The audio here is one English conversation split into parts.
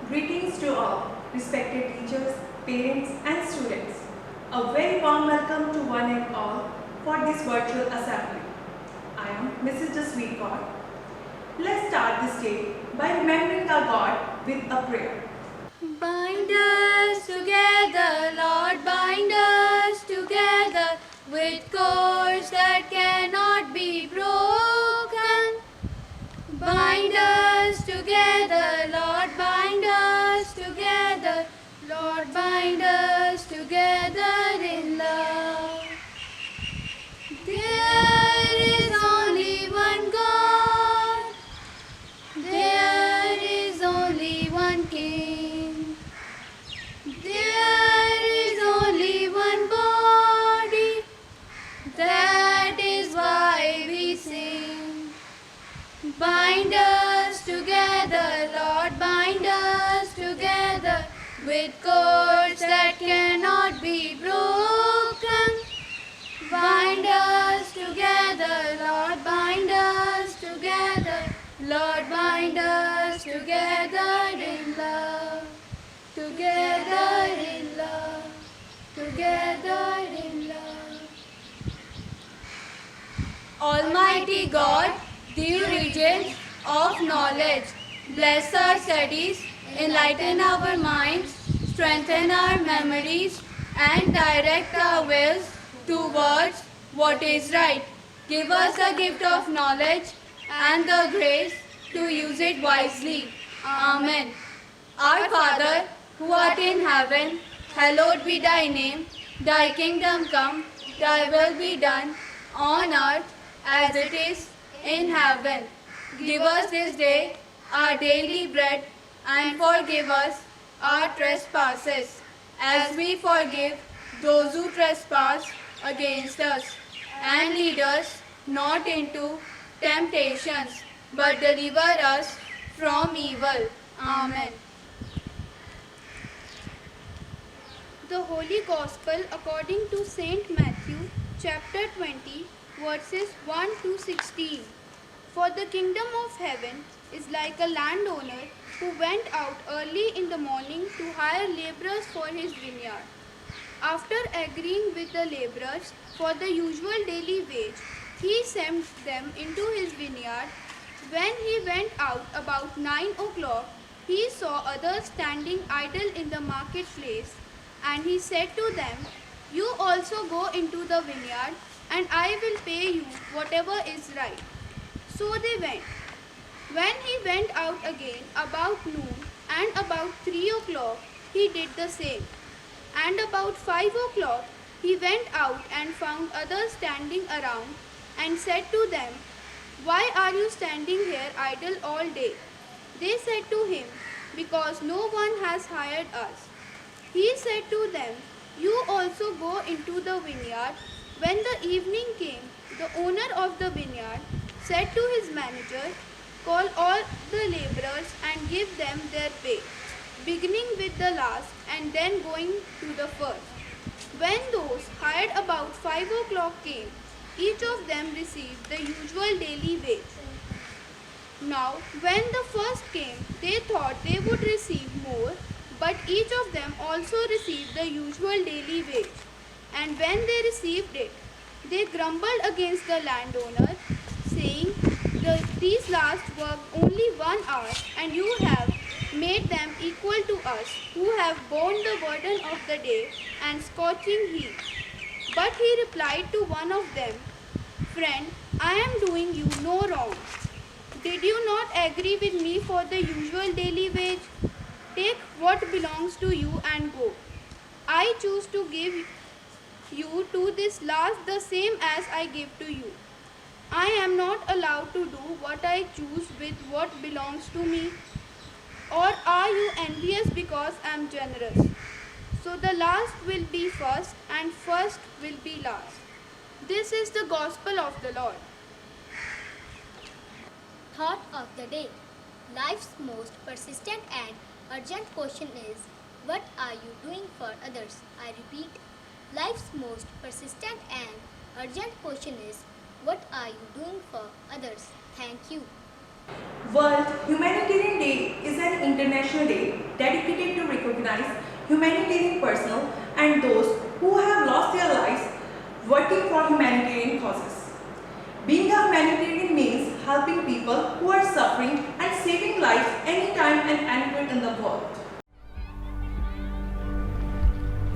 Greetings to all respected teachers, parents and students. A very warm welcome to one and all for this virtual assembly. I am Mrs. Jasweet Kaur. Let's start this day by remembering our God with a prayer. Bind us together, Lord, bind us together with cords that cannot be broken. Bind us together, Lord, bind us together, Lord, bind us together in love. There is only one God, there is only one King. There is only one body, that is why we sing. Bind us together, Lord, bind us together with cords that cannot be broken. Bind us together, Lord, bind us together, Lord, bind us together in love. Together in love, together in love. Almighty God, the origin of knowledge, bless our studies, enlighten our minds, strengthen our memories, and direct our wills towards what is right. Give us the gift of knowledge and the grace to use it wisely. Amen. Our Father, who art in heaven, hallowed be thy name. Thy kingdom come, thy will be done, on earth as it is in heaven. Give us this day our daily bread, and forgive us our trespasses, as we forgive those who trespass against us. And lead us not into temptations, but deliver us from evil. Amen. The Holy Gospel according to Saint Matthew, chapter 20, verses 1 to 16. For the kingdom of heaven is like a landowner who went out early in the morning to hire laborers for his vineyard. After agreeing with the laborers for the usual daily wage, he sent them into his vineyard. When he went out about 9 o'clock, he saw others standing idle in the marketplace, and he said to them, "You also go into the vineyard, and I will pay you whatever is right." So they went. When he went out again about noon and about 3 o'clock, he did the same. And about 5 o'clock, he went out and found others standing around, and said to them, "Why are you standing here idle all day?" They said to him, "Because no one has hired us." He said to them, "You also go into the vineyard." When the evening came, the owner of the vineyard said to his manager, "Call all the laborers and give them their pay, beginning with the last and then going to the first." When those hired about 5 o'clock came, each of them received the usual daily wage. Now, when the first came, they thought they would receive more, but each of them also received the usual daily wage. And when they received it, they grumbled against the landowner, saying, "These last worked only 1 hour, and you have made them equal to us, who have borne the burden of the day and scorching heat." But he replied to one of them, "Friend, I am doing you no wrong. Did you not agree with me for the usual daily wage? Take what belongs to you and go. I choose to give you to this last the same as I give to you. I am not allowed to do what I choose with what belongs to me. Or are you envious because I am generous? So the last will be first, and first will be last." This is the gospel of the Lord. Thought of the day. Life's most persistent and urgent question is, what are you doing for others? I repeat, life's most persistent and urgent question is, what are you doing for others? Thank you. World Humanitarian Day is an international day dedicated to recognize humanitarian personnel and those who have lost their lives working for humanitarian causes. Being a humanitarian means helping people who are suffering and saving lives anytime and anywhere in the world.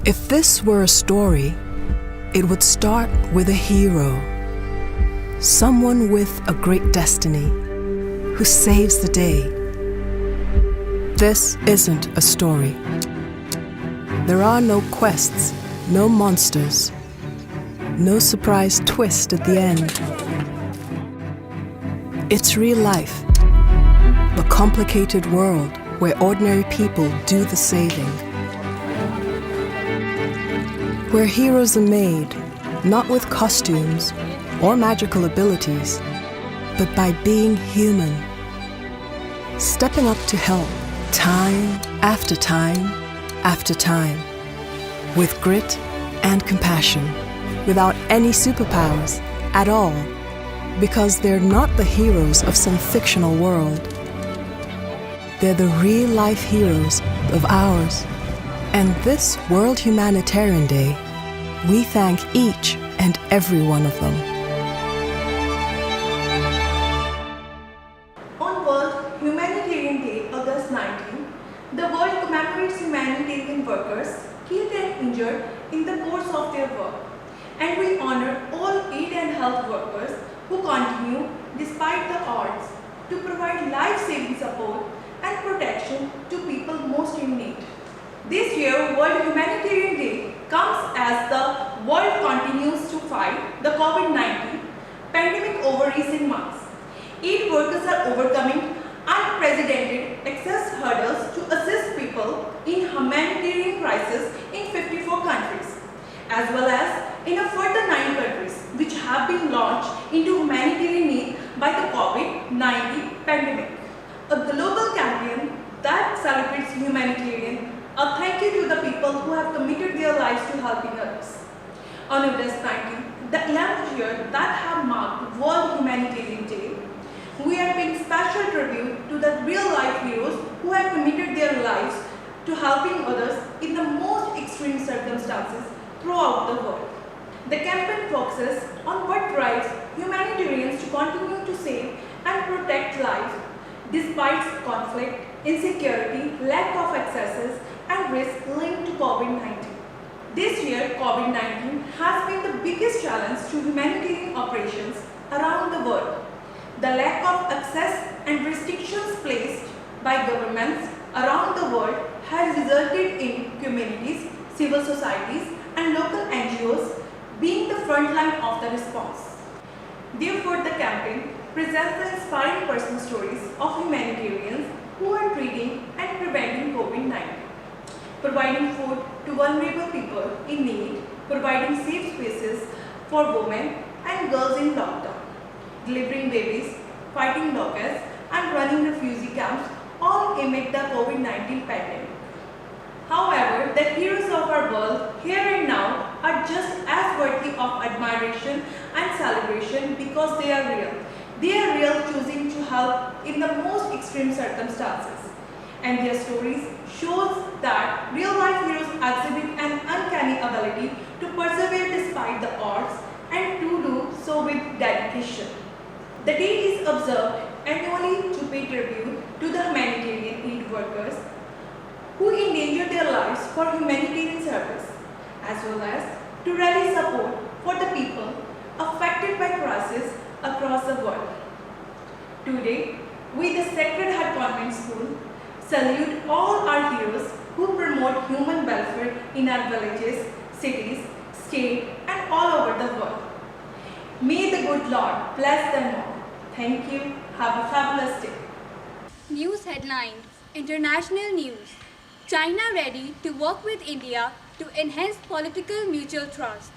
If this were a story, it would start with a hero, someone with a great destiny, who saves the day. This isn't a story. There are no quests, no monsters, no surprise twist at the end. It's real life, a complicated world where ordinary people do the saving. Where heroes are made, not with costumes or magical abilities, but by being human. Stepping up to help, time after time after time. With grit and compassion, without any superpowers at all. Because they're not the heroes of some fictional world. They're the real-life heroes of ours. And this World Humanitarian Day, we thank each and every one of them. On World Humanitarian Day, August 19, the world commemorates humanitarian workers killed and injured in the course of their work. And we honor all aid and health workers who continue, despite the odds, to provide life-saving support and protection to people most in need. This year, World Humanitarian Day comes as the world continues to fight the COVID-19 pandemic over recent months. Aid workers are overcoming unprecedented access hurdles to assist people in humanitarian crisis in 54 countries, as well as in a further 9 countries which have been launched into humanitarian need by the COVID-19 pandemic. A global campaign that celebrates humanitarian, a thank you to the people who have committed their lives to helping others. On August 19, the 11th year that have marked World Humanitarian Day, we are paying special tribute to the real-life heroes who have committed their lives to helping others in the most extreme circumstances throughout the world. The campaign focuses on what drives humanitarians to continue to save and protect lives despite conflict, insecurity, lack of accesses, and risk linked to COVID-19. This year, COVID-19 has been the biggest challenge to humanitarian operations around the world. The lack of access and restrictions placed by governments around the world has resulted in communities, civil societies, and local NGOs being the front line of the response. Therefore, the campaign presents the inspiring personal stories of humanitarians who are treating and preventing COVID-19, providing food to vulnerable people in need, providing safe spaces for women and girls in lockdown, delivering babies, fighting locusts, and running refugee camps, all amid the COVID-19 pandemic. However, the heroes of our world here and now are just as worthy of admiration and celebration because they are real. They are real, choosing to help in the most extreme circumstances. And their stories shows that real-life heroes exhibit an uncanny ability to persevere despite the odds and to do so with dedication. The day is observed annually to pay tribute to the humanitarian aid workers who endanger their lives for humanitarian service, as well as to rally support for the people affected by crisis across the world. Today, we, the Sacred Heart Convent School, salute all our heroes who promote human welfare in our villages, cities, state, and all over the world. May the good Lord bless them all. Thank you. Have a fabulous day. News headlines. International news. China ready to work with India to enhance political mutual trust.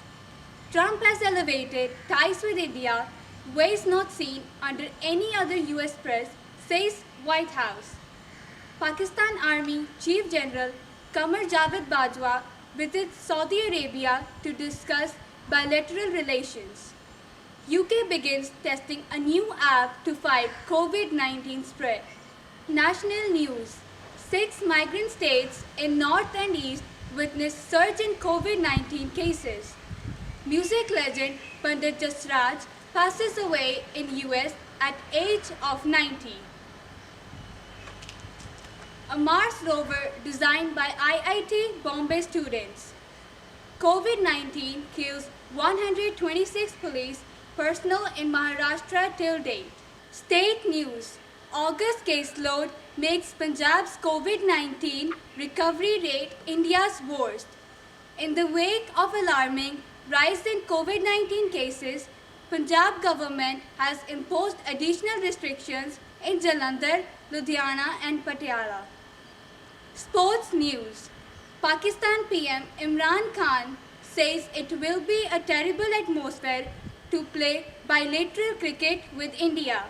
Trump has elevated ties with India, ways not seen under any other US press, says White House. Pakistan Army Chief General Qamar Javed Bajwa visits Saudi Arabia to discuss bilateral relations. UK begins testing a new app to fight COVID-19 spread. National news. 6 migrant states in north and east witnessed surge in COVID-19 cases. Music legend Pandit Jasraj passes away in US at age of 90. A Mars rover designed by IIT Bombay students. COVID-19 kills 126 police personnel in Maharashtra till date. State news. August caseload makes Punjab's COVID-19 recovery rate India's worst. In the wake of alarming rise in COVID-19 cases, Punjab government has imposed additional restrictions in Jalandhar, Ludhiana and Patiala. Sports news. Pakistan PM Imran Khan says it will be a terrible atmosphere to play bilateral cricket with India.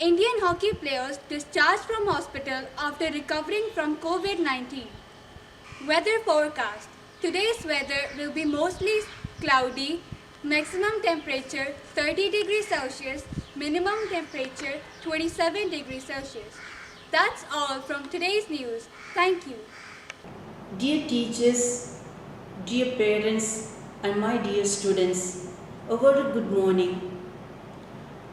Indian hockey players discharged from hospital after recovering from COVID-19. Weather forecast. Today's weather will be mostly cloudy, maximum temperature 30 degrees Celsius, minimum temperature 27 degrees Celsius. That's all from today's news. Thank you. Dear teachers, dear parents, and my dear students, a very good morning.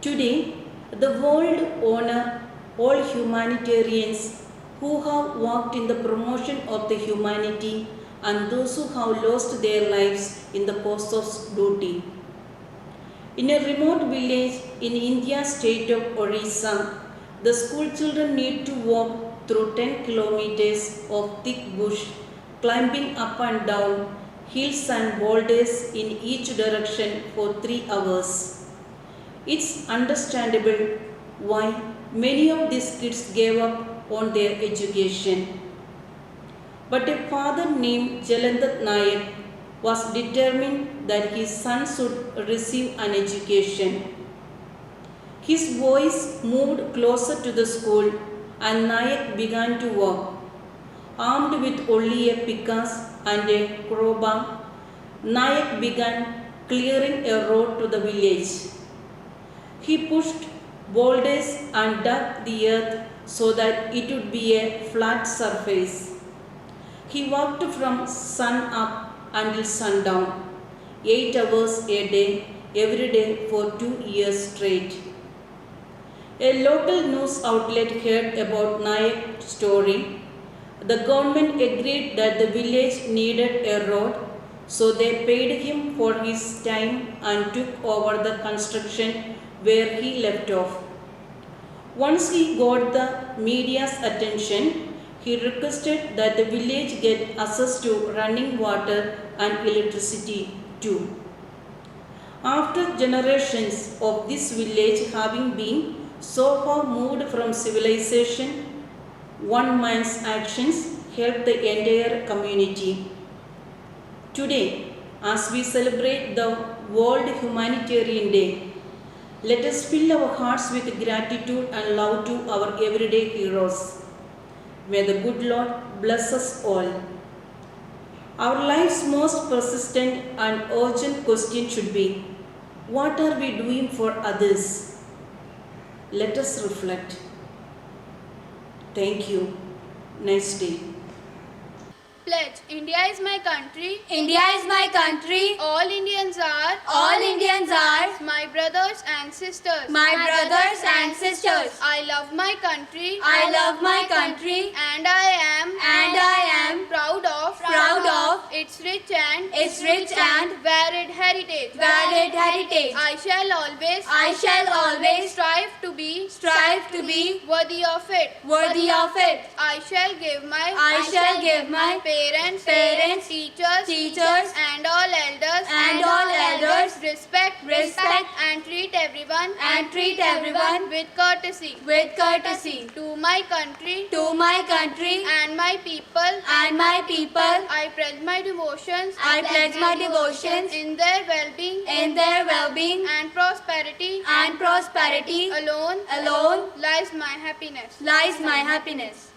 Today, the world honor all humanitarians who have worked in the promotion of the humanity and those who have lost their lives in the post of duty. In a remote village in India's state of Orissa, the school children need to walk through 10 kilometers of thick bush, climbing up and down hills and boulders in each direction for 3 hours. It's understandable why many of these kids gave up on their education. But a father named Jalandhar Nayak was determined that his son should receive an education. His voice moved closer to the school and Nayak began to walk. Armed with only a pickaxe and a crowbar, Nayak began clearing a road to the village. He pushed boulders and dug the earth so that it would be a flat surface. He walked from sun up until sundown, 8 hours a day, every day for 2 years straight. A local news outlet heard about Nayak's story. The government agreed that the village needed a road, so they paid him for his time and took over the construction where he left off. Once he got the media's attention, he requested that the village get access to running water and electricity too. After generations of this village having been so far moved from civilization, one man's actions helped the entire community. Today, as we celebrate the World Humanitarian Day, let us fill our hearts with gratitude and love to our everyday heroes. May the good Lord bless us all. Our life's most persistent and urgent question should be, what are we doing for others? Let us reflect. Thank you. Nice day. Pledge. India is my country. India is my country. All Indians are. All Indians are My brothers and sisters. my brothers and sisters. I love my country. I love my country And I am proud of its rich and varied heritage. I shall always strive to be worthy of it. I shall give my parents, teachers and all elders respect and treat everyone with courtesy. To my country and my people I pledge my devotions in their well-being and prosperity alone lies my happiness.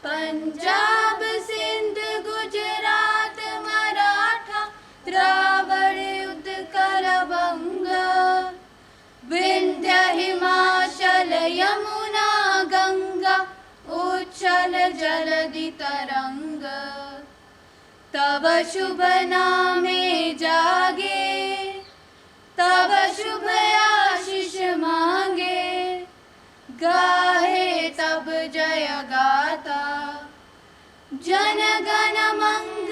Punjab Sindh Gujarat Maratha Dravida Utkal बंग विंध्य हिमाचल यमुना गंगा उच्छल जलधि तरंग तब शुभ नामे जागे तब शुभ आशीष मांगे गाहे तब जय गाता जन गण मंगल